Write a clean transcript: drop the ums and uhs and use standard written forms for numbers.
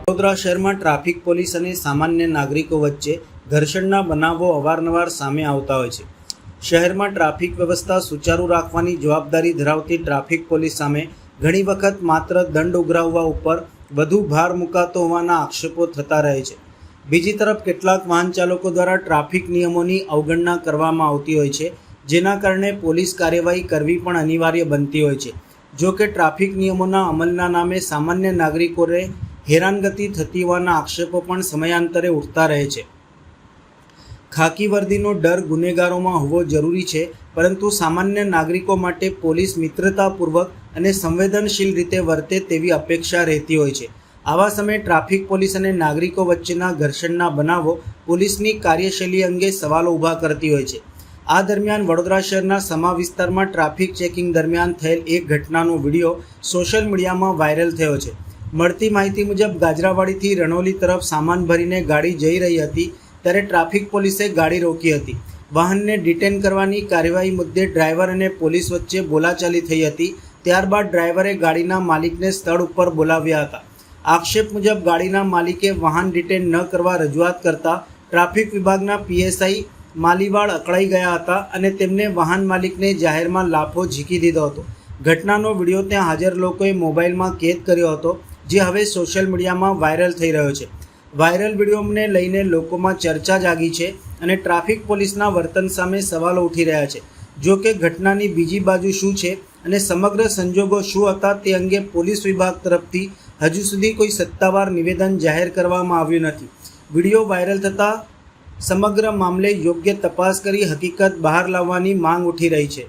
વડોદરા શહેરમાં traffic police અને સામાન્ય નાગરિકો વચ્ચે ઘર્ષણના બનાવો અવારનવાર સામે આવતા હોય છે। શહેરમાં ટ્રાફિક વ્યવસ્થા સુચારુ રાખવાની જવાબદારી ધરાવતી ટ્રાફિક પોલીસ સામે ઘણી વખત માત્ર દંડ ઉઘરાવવા ઉપર વધુ ભાર મુકાતો હોવાના આક્ષેપો થતા રહે છે। બીજી તરફ કેટલાક વાહન ચાલકો દ્વારા ટ્રાફિક નિયમોની અવગણના કરવામાં આવતી હોય છે, જેના કારણે પોલીસ કાર્યવાહી કરવી પણ અનિવાર્ય બનતી હોય છે। જો કે ટ્રાફિક નિયમોના અમલના નામે સામાન્ય નાગરિકોને હેરાનગતિ થતી હોવાના આક્ષેપો પણ સમયાંતરે ઉઠતા રહે છે। ખાકી વર્દીનો ડર ગુનેગારોમાં હોવો જરૂરી છે, પરંતુ સામાન્ય નાગરિકો માટે પોલીસ મિત્રતાપૂર્વક અને સંવેદનશીલ રીતે વર્તે તેવી અપેક્ષા રહેતી હોય છે। આવા સમયે ટ્રાફિક પોલીસ અને નાગરિકો વચ્ચેના ઘર્ષણના બનાવો પોલીસની કાર્યશૈલી અંગે સવાલો ઊભા કરતી હોય છે। આ દરમિયાન વડોદરા શહેરના સમા વિસ્તારમાં ટ્રાફિક ચેકિંગ દરમિયાન થયેલ એક ઘટનાનો વિડીયો સોશિયલ મીડિયામાં વાયરલ થયો છે। મળતી માહિતી મુજબ ગાજરાવાડીથી રણોલી તરફ સામાન ભરીને ગાડી જઈ રહી હતી, ત્યારે ટ્રાફિક પોલીસે ગાડી રોકી હતી। વાહનને ડિટેન કરવાની કાર્યવાહી મુદ્દે ડ્રાઈવર અને પોલીસ વચ્ચે બોલાચાલી થઈ હતી। ત્યારબાદ ડ્રાઈવરે ગાડીના માલિકને સ્થળ ઉપર બોલાવ્યા હતા। આક્ષેપ મુજબ ગાડીના માલિકે વાહન ડિટેન ન કરવા રજૂઆત કરતા ટ્રાફિક વિભાગના પીએસઆઈ માલીવાડ અકળાઈ ગયા હતા અને તેમને વાહન માલિકને જાહેરમાં લાફો ઝીકી દીધો હતો। ઘટનાનો વિડીયો ત્યાં હાજર લોકોએ મોબાઈલમાં કેદ કર્યો હતો, જે હવે સોશિયલ મીડિયામાં વાયરલ થઈ રહ્યો છે। વાયરલ વિડીયોને લઈને લોકોમાં ચર્ચા જાગી છે અને ટ્રાફિક પોલીસના વર્તન સામે સવાલો ઉઠી રહ્યા છે। જો કે ઘટનાની બીજી બાજુ શું છે અને સમગ્ર સંજોગો શું હતા તે અંગે પોલીસ વિભાગ તરફથી હજુ સુધી કોઈ સત્તાવાર નિવેદન જાહેર કરવામાં આવ્યું નથી। વિડીયો વાયરલ થતાં સમગ્ર મામલે યોગ્ય તપાસ કરી હકીકત બહાર લાવવાની માંગ ઉઠી રહી છે।